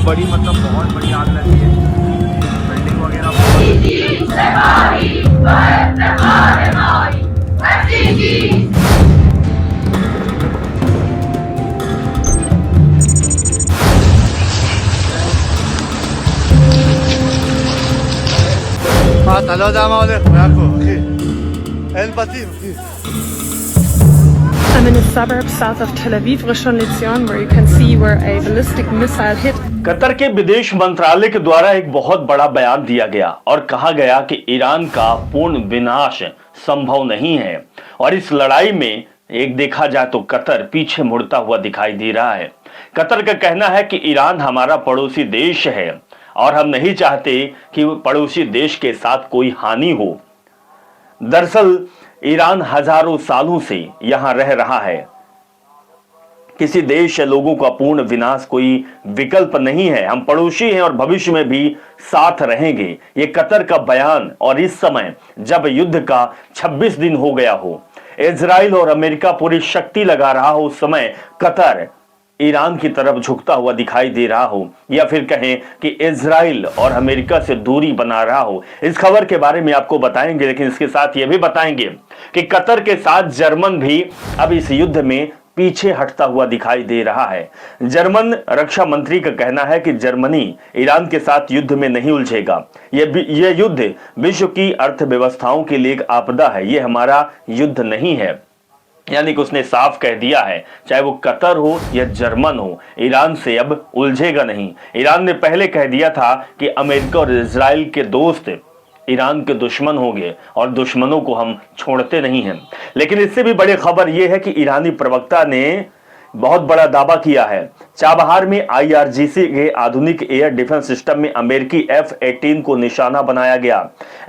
बड़ी मतलब बहुत बड़ी आग लगी है, बिल्डिंग वगैरह। אתה לא יודע מה הולך, יעקב, אחי. אין בתים, אחי. I'm in a suburb south of Tel Aviv, Rishon LeZion, where you can see where a ballistic missile hit. Qatar के विदेश मंत्रालय के द्वारा एक बहुत बड़ा बयान दिया गया और कहा गया कि ईरान का पूर्ण विनाश संभव नहीं है और इस लड़ाई में एक देखा जाए तो कतर पीछे मुड़ता हुआ दिखाई दे रहा है। कतर का कहना है कि ईरान हमारा पड़ोसी देश है और हम नहीं चाहते कि पड़ोसी देश के साथ कोई हानि हो। दरअसल ईरान हजारों सालों से यहां रह रहा है। किसी देश या लोगों का पूर्ण विनाश कोई विकल्प नहीं है। हम पड़ोसी हैं और भविष्य में भी साथ रहेंगे। ये कतर का बयान, और इस समय जब युद्ध का 26 दिन हो गया हो, इजराइल और अमेरिका पूरी शक्ति लगा रहा हो, उस समय कतर ईरान की तरफ झुकता हुआ दिखाई दे रहा हो, या फिर कहें कि इजराइल और अमेरिका से दूरी बना रहा हो। इस खबर के बारे में आपको बताएंगे, लेकिन इसके साथ यह भी बताएंगे कि कतर के साथ जर्मन भी अब इस युद्ध में पीछे हटता हुआ दिखाई दे रहा है। जर्मन रक्षा मंत्री का कहना है कि जर्मनी ईरान के साथ युद्ध में नहीं उलझेगा। यह युद्ध विश्व की अर्थव्यवस्थाओं के लिए एक आपदा है, यह हमारा युद्ध नहीं है। यानी कि उसने साफ कह दिया है, चाहे वो कतर हो या जर्मन हो, ईरान से अब उलझेगा नहीं। ईरान ने पहले कह दिया था कि अमेरिका और इजराइल के दोस्त ईरान के दुश्मन होंगे और दुश्मनों को हम छोड़ते नहीं हैं। लेकिन इससे भी बड़ी खबर यह है कि ईरानी प्रवक्ता ने बहुत बड़ा दावा किया है। चाबहार में IRGC के आधुनिक एयर डिफेंस सिस्टम में अमेरिकी F-18 को निशाना बनाया गया।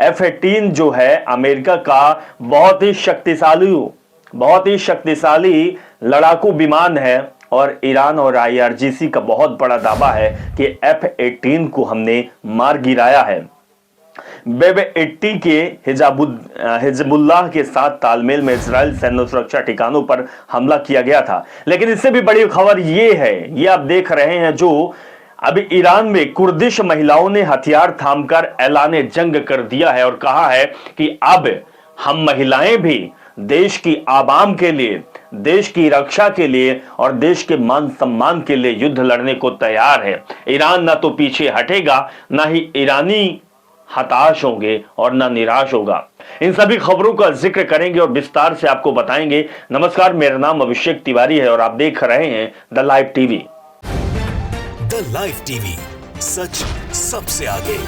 F-18 जो है अमेरिका का बहुत ही शक्तिशाली लड़ाकू विमान है और ईरान और IRGC का बहुत बड़ा दावा है कि F-18 को हमने मार गिराया है। बेब-80 के हिजबुल्लाह के साथ तालमेल में इजराइल सैन्य सुरक्षा ठिकानों पर हमला किया गया था। लेकिन इससे भी बड़ी खबर ये है, ये आप देख रहे हैं, जो अभी ईरान में कुर्दिश महिलाओं ने हथियार थामकर ऐलान जंग कर दिया है और कहा है कि अब हम महिलाएं भी देश की आवाम के लिए, देश की रक्षा के लिए और देश के मान सम्मान के लिए युद्ध लड़ने को तैयार है। ईरान ना तो पीछे हटेगा, ना ही ईरानी हताश होंगे और ना निराश होगा। इन सभी खबरों का जिक्र करेंगे और विस्तार से आपको बताएंगे। नमस्कार, मेरा नाम अभिषेक तिवारी है और आप देख रहे हैं the live TV. The live TV, सच सबसे आगे।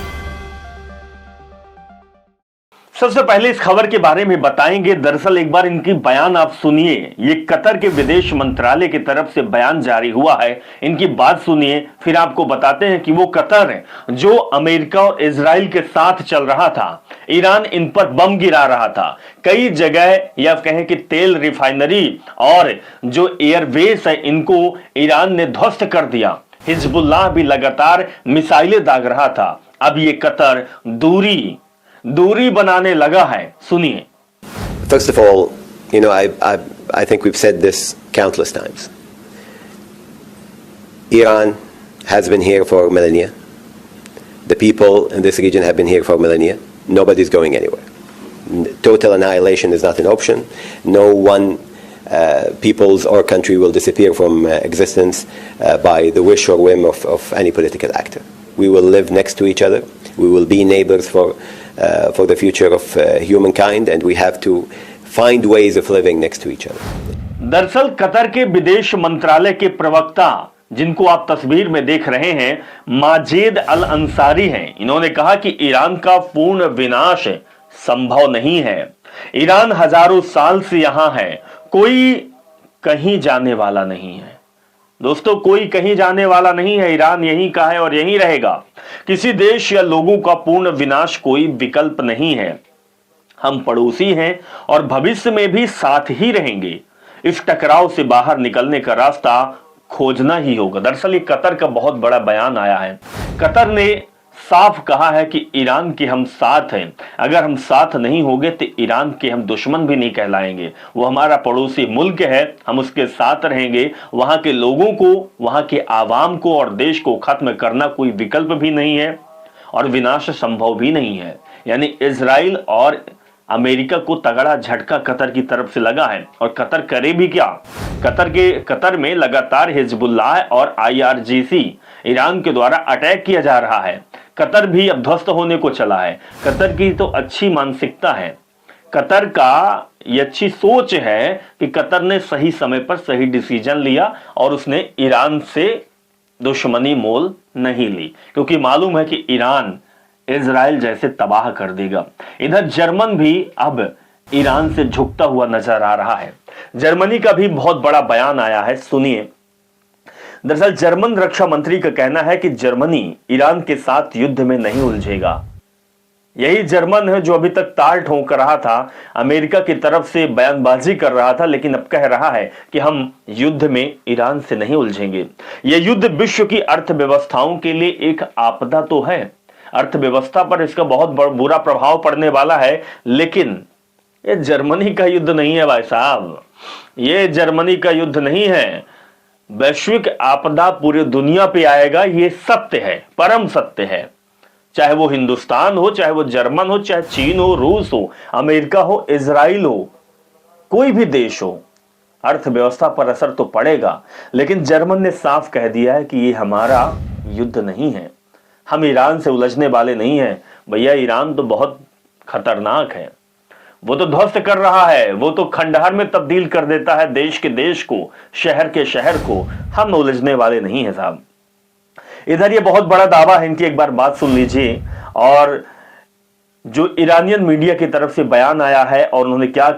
सबसे पहले इस खबर के बारे में बताएंगे। दरअसल एक बार इनकी बयान आप सुनिए। ये कतर के विदेश मंत्रालय की तरफ से बयान जारी हुआ है, इनकी बात सुनिए, फिर आपको बताते हैं कि वो कतर है जो अमेरिका और इजराइल के साथ चल रहा था। ईरान इन पर बम गिरा रहा था। कई जगह, या कहें कि तेल रिफाइनरी और जो एयरबेस है, इनको ईरान ने ध्वस्त कर दिया। हिजबुल्लाह भी लगातार मिसाइलें दाग रहा था। अब ये कतर दूरी बनाने लगा है। सुनिए। First of all, I think we've said this countless times. Iran has been here for millennia. The people in this region have been here for millennia. Nobody's going anywhere. Total annihilation is not an option. No one people's or country will disappear from existence by the wish or whim of any political actor. We will live next to each other. We will be neighbors for the future of humankind, and we have to find ways of living next to each other. दरअसल Qatar के विदेश मंत्रालय के प्रवक्ता, जिनको आप तस्वीर में देख रहे हैं, माजिद अल अंसारी हैं। इन्होंने कहा कि ईरान का पूर्ण विनाश संभव नहीं है। ईरान हजारों साल से यहां है, कोई कहीं जाने वाला नहीं है। दोस्तों, कोई कहीं जाने वाला नहीं है। ईरान यहीं का है और यहीं रहेगा। किसी देश या लोगों का पूर्ण विनाश कोई विकल्प नहीं है। हम पड़ोसी हैं और भविष्य में भी साथ ही रहेंगे। इस टकराव से बाहर निकलने का रास्ता खोजना ही होगा। दरअसल ये कतर का बहुत बड़ा बयान आया है। कतर ने साफ कहा है कि ईरान के हम साथ हैं, अगर हम साथ नहीं होंगे तो ईरान के हम दुश्मन भी नहीं कहलाएंगे। वो हमारा पड़ोसी मुल्क है, हम उसके साथ रहेंगे। वहां के लोगों को, वहां के आवाम को और देश को खत्म करना कोई विकल्प भी नहीं है और विनाश संभव भी नहीं है। यानी इजराइल और अमेरिका को तगड़ा झटका कतर की तरफ से लगा है। और कतर करे भी क्या, कतर में लगातार हिजबुल्लाह और IRGC ईरान के द्वारा अटैक किया जा रहा है। कतर भी अब ध्वस्त होने को चला है। कतर की तो अच्छी मानसिकता है, कतर का ये अच्छी सोच है कि कतर ने सही समय पर सही डिसीजन लिया और उसने ईरान से दुश्मनी मोल नहीं ली, क्योंकि मालूम है कि ईरान इजराइल जैसे तबाह कर देगा। इधर जर्मन भी अब ईरान से झुकता हुआ नजर आ रहा है। जर्मनी का भी बहुत बड़ा बयान आया है, सुनिए। दरअसल जर्मन रक्षा मंत्री का कहना है कि जर्मनी ईरान के साथ युद्ध में नहीं उलझेगा। यही जर्मन है जो अभी तक ताल ठोंक रहा था, अमेरिका की तरफ से बयानबाजी कर रहा था, लेकिन अब कह रहा है कि हम युद्ध में ईरान से नहीं उलझेंगे। यह युद्ध विश्व की अर्थव्यवस्थाओं के लिए एक आपदा तो है, अर्थव्यवस्था पर इसका बहुत बुरा प्रभाव पड़ने वाला है, लेकिन ये जर्मनी का युद्ध नहीं है भाई साहब, ये जर्मनी का युद्ध नहीं है। वैश्विक आपदा पूरी दुनिया पे आएगा, ये सत्य है, परम सत्य है। चाहे वो हिंदुस्तान हो, चाहे वो जर्मन हो, चाहे चीन हो, रूस हो, अमेरिका हो, इजराइल हो, कोई भी देश हो, अर्थव्यवस्था पर असर तो पड़ेगा। लेकिन जर्मन ने साफ कह दिया है कि ये हमारा युद्ध नहीं है, हम ईरान से उलझने वाले नहीं हैं। भैया ईरान तो बहुत खतरनाक है, वो तो ध्वस्त कर रहा है, वो तो खंडहर में तब्दील कर देता है देश के देश को, शहर के शहर को। हम उलझने वाले नहीं है साहब। इधर ये बहुत बड़ा दावा है, इनकी एक बार बात सुन लीजिए। और जो ईरानियन मीडिया की तरफ से बयान आया है और उन्होंने क्या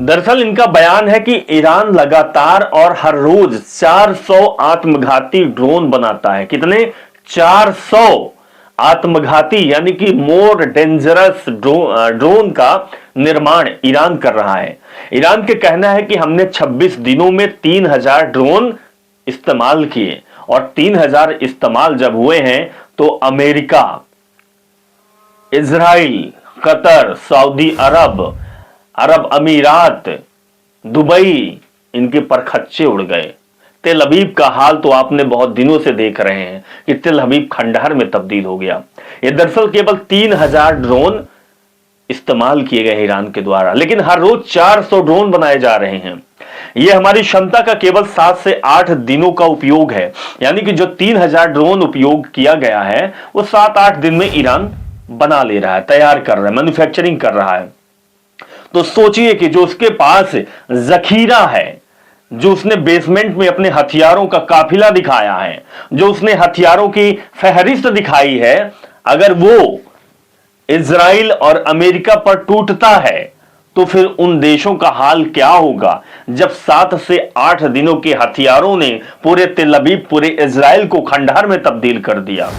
दरअसल इनका बयान है कि ईरान लगातार और हर रोज 400 आत्मघाती ड्रोन बनाता है। कितने? 400 आत्मघाती, यानी कि मोर डेंजरस ड्रोन का निर्माण ईरान कर रहा है। ईरान के कहना है कि हमने 26 दिनों में 3000 ड्रोन इस्तेमाल किए, और 3000 इस्तेमाल जब हुए हैं तो अमेरिका, इजराइल, कतर, सऊदी अरब, अरब अमीरात, दुबई, इनके परखच्चे उड़ गए। तेल अवीव का हाल तो आपने बहुत दिनों से देख रहे हैं कि तेल अवीव खंडहर में तब्दील हो गया। ये दरअसल केवल 3000 ड्रोन इस्तेमाल किए गए ईरान के द्वारा, लेकिन हर रोज 400 ड्रोन बनाए जा रहे हैं। यह हमारी क्षमता का केवल 7 से 8 दिनों का उपयोग है। यानी कि जो 3000 ड्रोन उपयोग किया गया है वो 7-8 दिन में ईरान बना ले रहा है, तैयार कर रहा है, मैन्युफैक्चरिंग कर रहा है। तो सोचिए कि जो उसके पास जखीरा है, जो उसने बेसमेंट में अपने हथियारों का काफिला दिखाया है, जो उसने हथियारों की फहरिस्त दिखाई है, अगर वो इजराइल और अमेरिका पर टूटता है तो फिर उन देशों का हाल क्या होगा, जब 7 से 8 दिनों के हथियारों ने पूरे तेल अवीव, पूरे इजराइल को खंडहर में तब्दील कर दिया।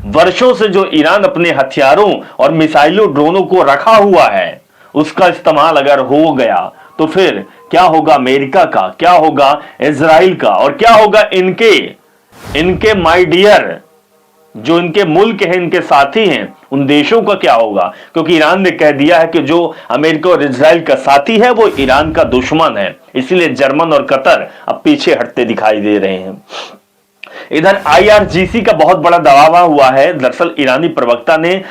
वर्षों से जो ईरान अपने हथियारों और मिसाइलों, ड्रोनों को रखा हुआ है, उसका इस्तेमाल अगर हो गया तो फिर क्या होगा अमेरिका का, क्या होगा इजराइल का, और क्या होगा इनके माय डियर जो इनके मुल्क हैं, इनके साथी हैं, उन देशों का क्या होगा। क्योंकि ईरान ने कह दिया है कि जो अमेरिका और इजराइल का साथी है वो ईरान का दुश्मन है। इसीलिए जर्मन और कतर अब पीछे हटते दिखाई दे रहे हैं। इधर IRGC का बहुत बड़ा दावा हुआ है। दरअसल ईरानी प्रवक्ता ने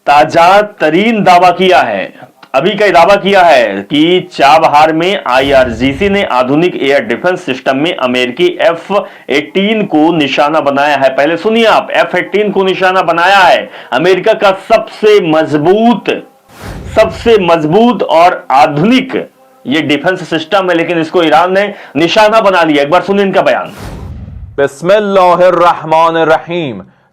ताजा तरीन दावा किया है, अभी का दावा किया है कि चाबहार में IRGC ने आधुनिक एयर डिफेंस सिस्टम में अमेरिकी F-18 को निशाना बनाया है। पहले सुनिए आप, F-18 को निशाना बनाया है। अमेरिका का सबसे मजबूत और आधुनिक ये डिफेंस सिस्टम है, लेकिन इसको ईरान ने निशाना बना लिया। एक बार सुनिए इनका बयान। बिस्मिल्लाहिर्रहमानिर्रहीम।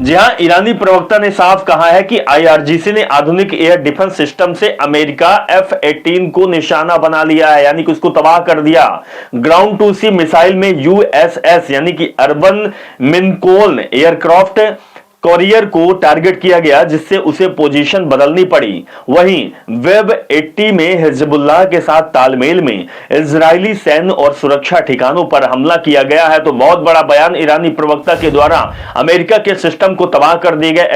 जी हाँ, ईरानी प्रवक्ता ने साफ कहा है कि आईआरजीसी ने आधुनिक एयर डिफेंस सिस्टम से अमेरिका F-18 को निशाना बना लिया है, यानी कि उसको तबाह कर दिया। ग्राउंड टू सी मिसाइल में यूएसएस यानी कि अर्बन मिनकोल एयरक्राफ्ट कॉरियर को टारगेट किया गया, जिससे उसे पोजीशन बदलनी पड़ी। वहीं वेब 80 में हिजबुल्लाह के साथ तालमेल में इजरायली सैन्य और सुरक्षा ठिकानों पर हमला किया गया है। तो बहुत बड़ा बयान ईरानी प्रवक्ता के द्वारा अमेरिका के सिस्टम को तबाह कर दिए गए,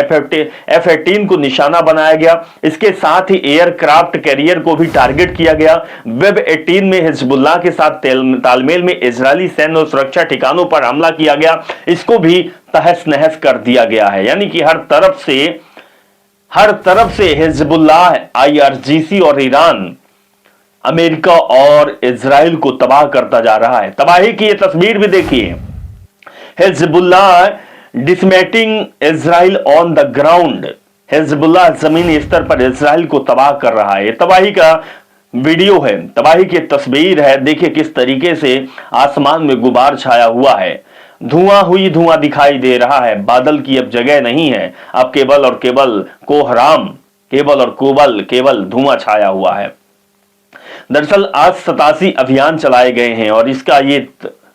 F-18 को निशाना बनाया गया, इसके साथ ही एयरक्राफ्ट कैरियर को भी टारगेट किया गया। वेब 18 में हिजबुल्लाह के साथ तालमेल में इजरायली सैन्य और सुरक्षा ठिकानों पर हमला किया गया, इसको भी तहस नहस कर दिया गया है। यानी कि हर तरफ से हिजबुल्लाह, आईआरजीसी और ईरान अमेरिका और इजराइल को तबाह करता जा रहा है। तबाही की ये तस्वीर भी देखिए, Hezbollah dismantling Israel on the ground. Hezbollah जमीनी स्तर पर इजराइल को तबाह कर रहा है। तबाही का वीडियो है, तबाही की तस्वीर है। देखिए किस तरीके से आसमान में गुबार छाया हुआ है, धुआं दिखाई दे रहा है। बादल की अब जगह नहीं है, अब केवल और केवल कोहराम, केवल धुआं छाया हुआ है। दरअसल आज 87 अभियान चलाए गए हैं और इसका ये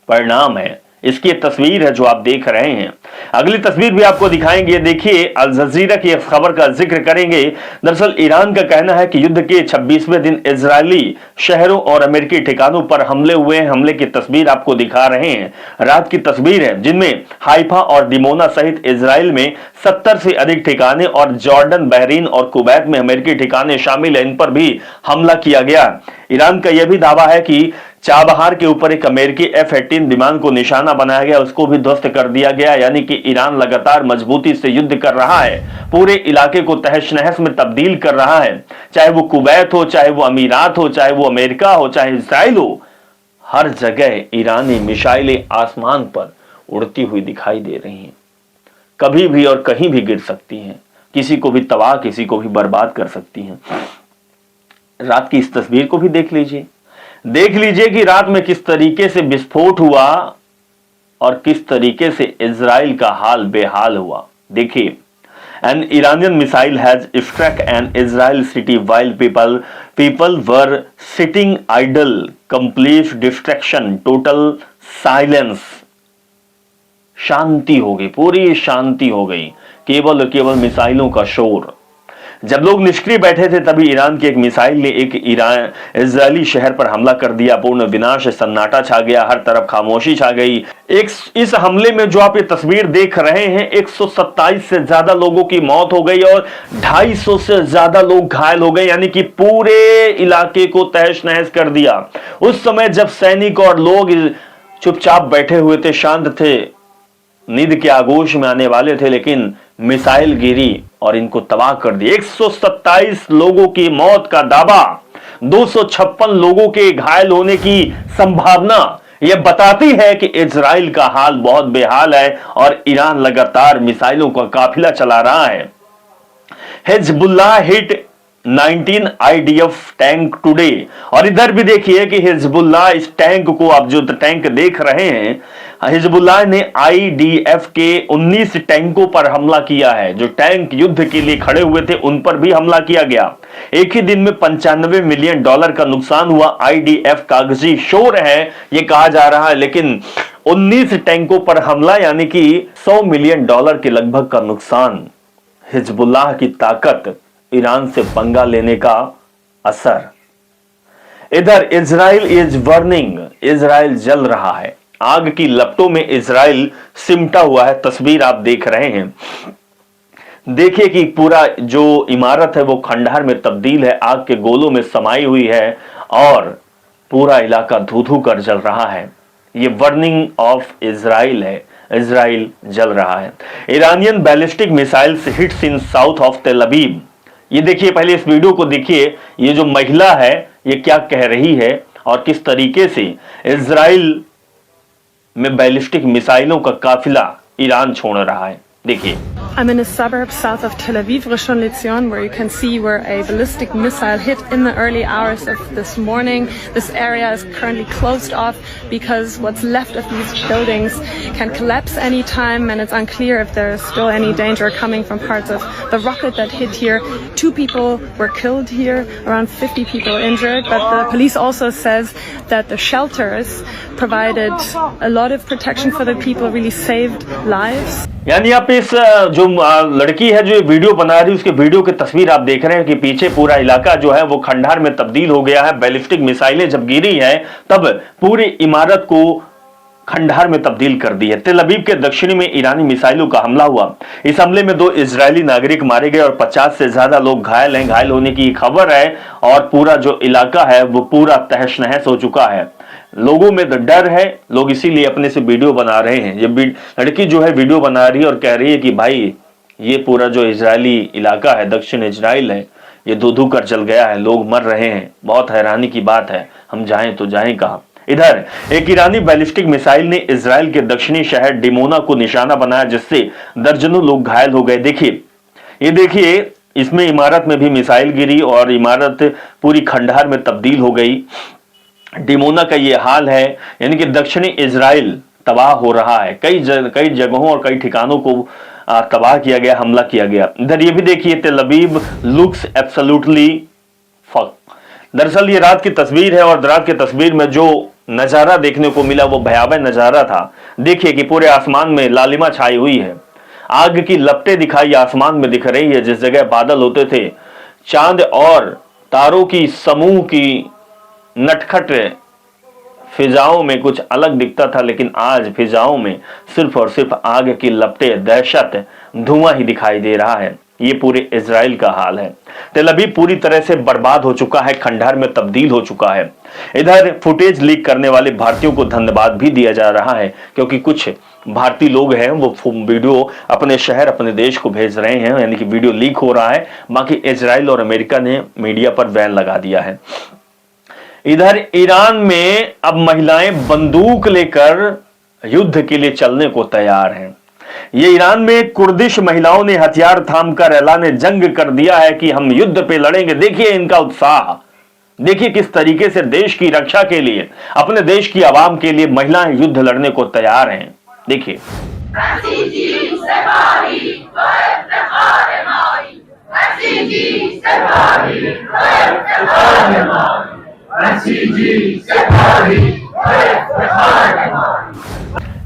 परिणाम है, इसकी तस्वीर है जो आप देख रहे हैं। अगली तस्वीर भी आपको दिखाएंगे। देखिए अल जजीरा की खबर का जिक्र करेंगे। दरअसल ईरान का कहना है कि युद्ध के 26वें दिन इजरायली शहरों और अमेरिकी ठिकानों पर हमले हुए हैं। हमले की तस्वीर आपको दिखा रहे हैं, रात की तस्वीर है, जिनमें हाइफा और दिमोना सहित इजराइल में 70 से अधिक ठिकाने और जॉर्डन, बहरीन और कुवैत में अमेरिकी ठिकाने शामिल है, इन पर भी हमला किया गया। ईरान का यह भी दावा है कि चाबहार के ऊपर एक अमेरिकी F-18 विमान को निशाना बनाया गया, उसको भी ध्वस्त कर दिया गया। यानी कि ईरान लगातार मजबूती से युद्ध कर रहा है, पूरे इलाके को तहस नहस में तब्दील कर रहा है। चाहे वो कुवैत हो, चाहे वो अमीरात हो, चाहे वो अमेरिका हो, चाहे इजराइल हो, हर जगह ईरानी मिसाइलें आसमान पर उड़ती हुई दिखाई दे रही हैं। कभी भी और कहीं भी गिर सकती हैं, किसी को भी तबाह, किसी को भी बर्बाद कर सकती हैं। रात की इस तस्वीर को भी देख लीजिए कि रात में किस तरीके से विस्फोट हुआ और किस तरीके से इजराइल का हाल बेहाल हुआ। देखिए, an Iranian missile has struck an Israel city while people were sitting idle, complete distraction, total silence। शांति हो गई, पूरी शांति हो गई, केवल और केवल मिसाइलों का शोर। जब लोग निष्क्रिय बैठे थे तभी ईरान की एक मिसाइल ने एक इजरायली शहर पर हमला कर दिया। पूर्ण विनाश, सन्नाटा छा गया, हर तरफ खामोशी छा गई। इस हमले में जो आप ये तस्वीर देख रहे हैं, 127 से ज्यादा लोगों की मौत हो गई और 250 से ज्यादा लोग घायल हो गए, यानी कि पूरे इलाके को तहस नहस कर दिया। उस समय जब सैनिक और लोग चुपचाप बैठे हुए थे, शांत थे, नींद के आगोश में आने वाले थे, लेकिन मिसाइल गिरी और इनको तबाह कर दिया। 127 लोगों की मौत का दावा, 256 लोगों के घायल होने की संभावना, यह बताती है कि इजराइल का हाल बहुत बेहाल है और ईरान लगातार मिसाइलों का काफिला चला रहा है। Hezbollah hit 19 IDF tank today. और इधर भी देखिए कि हिजबुल्लाह, इस टैंक को आप जो टैंक देख रहे हैं, हिजबुल्लाह ने IDF के 19 टैंकों पर हमला किया है। जो टैंक युद्ध के लिए खड़े हुए थे उन पर भी हमला किया गया। एक ही दिन में $95 मिलियन का नुकसान हुआ। IDF कागजी शोर है ये कहा जा रहा है, लेकिन 19 टैंकों पर हमला यानी कि $100 मिलियन के लगभग का नुकसान। हिजबुल्लाह की ताकत, ईरान से पंगा लेने का असर। इधर इजराइल इज बर्निंग, इजराइल जल रहा है, आग की लपटों में इजराइल सिमटा हुआ है। तस्वीर आप देख रहे हैं, देखिए कि पूरा जो इमारत है वो खंडहर में तब्दील है, आग के गोलों में समाई हुई है और पूरा इलाका धू-धू कर जल रहा है। ये बर्निंग ऑफ इजराइल है, इजराइल जल रहा है। Iranian ballistic missiles hits in south of तेल अवीव। ये देखिए, पहले इस वीडियो को देखिए, ये जो महिला है ये क्या कह रही है और किस तरीके से इजराइल में बैलिस्टिक मिसाइलों का काफिला ईरान छोड़ रहा है, देखिए। I'm in a suburb south of Tel Aviv, Rishon LeZion, where you can see where a ballistic missile hit in the early hours of this morning. This area is currently closed off because what's left of these buildings can collapse any time, and it's unclear if there is still any danger coming from parts of the rocket that hit here. 2 people were killed here, around 50 people injured, but the police also says that the shelters provided a lot of protection for the people, really saved lives. यानी आप इस जो लड़की है जो ये video बना रही है उसके वीडियो की तस्वीर आप देख रहे हैं कि पीछे पूरा इलाका जो है वो खंडहर में तब्दील हो गया है। बैलिस्टिक मिसाइलें जब गिरी है तब पूरी इमारत को खंडहर में तब्दील कर दी है। तेल अवीव के दक्षिणी में ईरानी मिसाइलों का हमला हुआ। इस हमले में 2 इजरायली नागरिक मारे गए और 50 से ज्यादा लोग घायल हैं। घायल होने की खबर है और पूरा जो इलाका है वो पूरा तहस नहस हो चुका है। लोगों में डर है, लोग इसीलिए अपने से वीडियो बना रहे हैं। ये लड़की जो है वीडियो बना रही है और कह रही है कि भाई ये पूरा जो इजरायली इलाका है, दक्षिण इजराइल है, ये धू कर जल गया है, लोग मर रहे हैं, बहुत हैरानी की बात है, हम जाएं तो जाएं कहां। इधर एक ईरानी बैलिस्टिक मिसाइल ने इजराइल के दक्षिणी शहर डिमोना को निशाना बनाया जिससे दर्जनों लोग घायल हो गए। देखिए, ये देखिए, इसमें इमारत में भी मिसाइल गिरी और इमारत पूरी खंडहर में तब्दील हो गई। डिमोना का ये हाल है, यानी कि दक्षिणी इजराइल तबाह हो रहा है। कई जगहों और कई ठिकानों को तबाह किया गया, हमला किया गया। इधर ये भी देखिए, तेल अवीव लुक्स एब्सोल्युटली फक। दरअसल ये रात की तस्वीर है और रात की तस्वीर में जो नजारा देखने को मिला वो भयावह नजारा था। देखिए कि पूरे आसमान में लालिमा छाई हुई है, आग की लपटें दिखाई आसमान में दिख रही है। जिस जगह बादल होते थे, चांद और तारों की समूह की नटखट फिजाओं में कुछ अलग दिखता था, लेकिन आज फिजाओं में सिर्फ और सिर्फ आग की लपटें, दहशत, धुआं ही दिखाई दे रहा है। ये पूरे इजराइल का हाल है। तेल अवीव पूरी तरह से बर्बाद हो चुका है, खंडहर में तब्दील हो चुका है। इधर फुटेज लीक करने वाले भारतीयों को धन्यवाद भी दिया जा रहा है, क्योंकि कुछ भारतीय लोग हैं वो वीडियो अपने शहर, अपने देश को भेज रहे हैं, यानी कि वीडियो लीक हो रहा है। बाकी इजराइल और अमेरिका ने मीडिया पर बैन लगा दिया है। इधर ईरान में अब महिलाएं बंदूक लेकर युद्ध के लिए चलने को तैयार हैं। ये ईरान में कुर्दिश महिलाओं ने हथियार थामकर ऐलान जंग कर दिया है कि हम युद्ध पे लड़ेंगे। देखिए इनका उत्साह, देखिए किस तरीके से देश की रक्षा के लिए, अपने देश की आवाम के लिए महिलाएं युद्ध लड़ने को तैयार हैं। देखिए,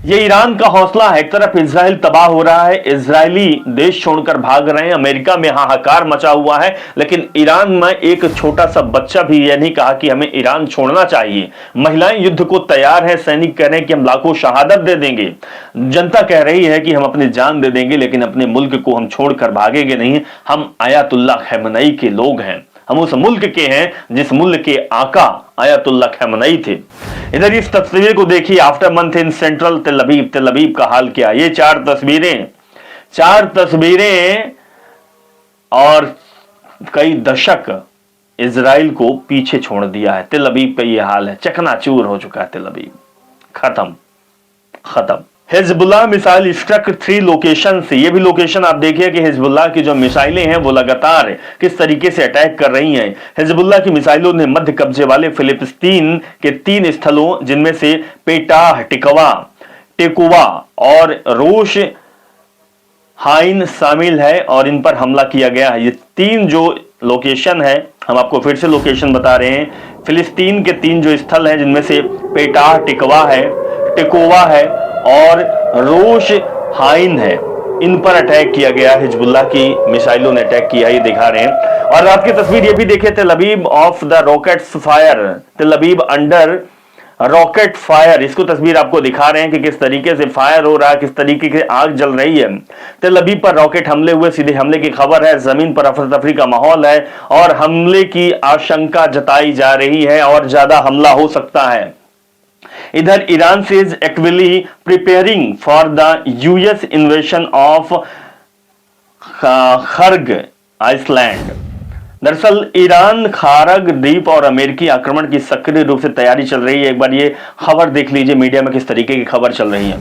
ये ईरान का हौसला है। एक तरफ इजराइल तबाह हो रहा है, इजरायली देश छोड़कर भाग रहे हैं, अमेरिका में हाहाकार मचा हुआ है, लेकिन ईरान में एक छोटा सा बच्चा भी यह नहीं कहा कि हमें ईरान छोड़ना चाहिए। महिलाएं युद्ध को तैयार है, सैनिक कह रहे हैं कि हम लाखों शहादत दे देंगे, जनता कह रही है कि हम अपनी जान दे देंगे, लेकिन अपने मुल्क को हम छोड़कर भागेंगे नहीं। हम आयतुल्लाह खamenei के लोग हैं, हम उस मुल्क के हैं जिस मुल्क के आका आयतुल्लाह खamenei थे। इधर इस तस्वीर को देखिए, आफ्टर मंथ इन सेंट्रल तेल अवीव। तेल अवीव का हाल क्या, ये 4 तस्वीरें और कई दशक इजराइल को पीछे छोड़ दिया है। तेल अवीव का ये हाल है, चकनाचूर हो चुका है तेल अवीव, खत्म। हिजबुल्लाह मिसाइल स्ट्रक 3 लोकेशन से। ये भी लोकेशन आप देखिए कि हिजबुल्लाह की जो मिसाइलें हैं वो लगातार किस तरीके से अटैक कर रही हैं। हिजबुल्लाह की मिसाइलों ने मध्य कब्जे वाले फिलिस्तीन के 3 स्थलों, जिनमें से पेटाह, टेकोवा और रोश हाइन शामिल है, और इन पर हमला किया गया है। ये 3 जो लोकेशन है, हम आपको फिर से लोकेशन बता रहे हैं। फिलिस्तीन के 3 जो स्थल हैं, जिनमें से पेटाह, टेकोवा है और रोश हाइन है, इन पर अटैक किया गया। हिजबुल्लाह की मिसाइलों ने अटैक किया, ये दिखा रहे हैं। और रात की तस्वीर ये भी देखिए, तेल Aviv of the rockets fire, तेल अवीव अंडर रॉकेट फायर। इसको तस्वीर आपको दिखा रहे हैं कि किस तरीके से फायर हो रहा है, किस तरीके से आग जल रही है। तेल अवीव पर रॉकेट हमले हुए, सीधे हमले की खबर है। जमीन पर अफरा तफरी का माहौल है और हमले की आशंका जताई जा रही है और ज्यादा हमला हो सकता है। इधर ईरान से is actively preparing for the US invasion of Kharg island. दरअसल ईरान खारग द्वीप और अमेरिकी आक्रमण की सक्रिय रूप से तैयारी चल रही है। एक बार ये खबर देख लीजिए मीडिया में किस तरीके की खबर चल रही है।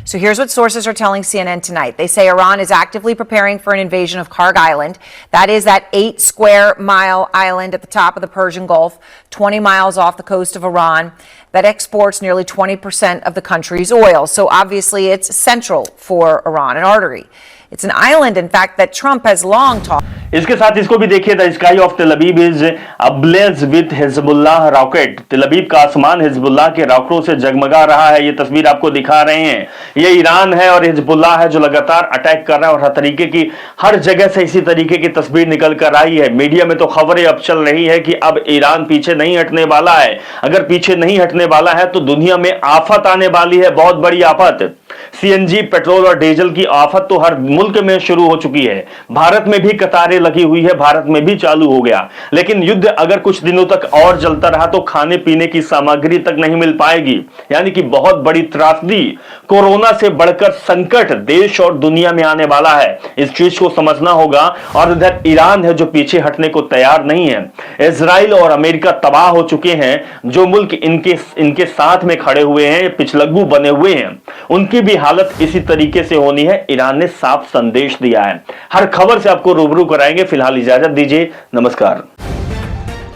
So here's what sources are telling CNN tonight. They say Iran is actively preparing for an invasion of Karg Island. That is that 8 square mile island at the top of the Persian Gulf, 20 miles off the coast of Iran, that exports nearly 20% of the country's oil. So obviously it's central for Iran, an artery. It's an island, in fact, that Trump has long talked. इसके साथ इसको भी देखिए, the sky of तेल Aviv is ablaze with Hezbollah rocket. तेल अवीव का आसमान Hezbollah के रॉकेटों से जगमगा रहा है। ये तस्वीर आपको दिखा रहे हैं, ये ईरान है और हिजबुल्लाह है जो लगातार अटैक कर रहा है और हर तरीके की, हर जगह से इसी तरीके की तस्वीर निकल कर आई है। मीडिया में तो खबरें अब चल रही है कि अब ईरान पीछे नहीं हटने वाला है। अगर पीछे नहीं हटने वाला है तो दुनिया में आफत आने वाली है, बहुत बड़ी आफत। सीएनजी, पेट्रोल और डीजल की आफत तो हर मुल्क में शुरू हो चुकी है। भारत में भी कतारें लगी हुई है, भारत में भी चालू हो गया। लेकिन युद्ध अगर कुछ दिनों तक और चलता रहा तो खाने पीने की सामग्री तक नहीं मिल पाएगी, यानी कि बहुत बड़ी त्रासदी, कोरोना से बढ़कर संकट देश और दुनिया में आने वाला है। इस चीज को समझना होगा। और इधर ईरान है जो पीछे हटने को तैयार नहीं है। इजराइल और अमेरिका तबाह हो चुके हैं। जो मुल्क इनके साथ में खड़े हुए हैं, पिछलग्गू बने हुए हैं, उनकी भी हालत इसी तरीके से होनी है। ईरान ने साफ संदेश दिया है। हर खबर से आपको रूबरू कराएंगे। फिलहाल इजाजत दीजिए, नमस्कार।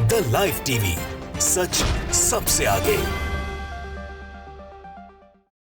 द लाइव टीवी, सच सबसे आगे।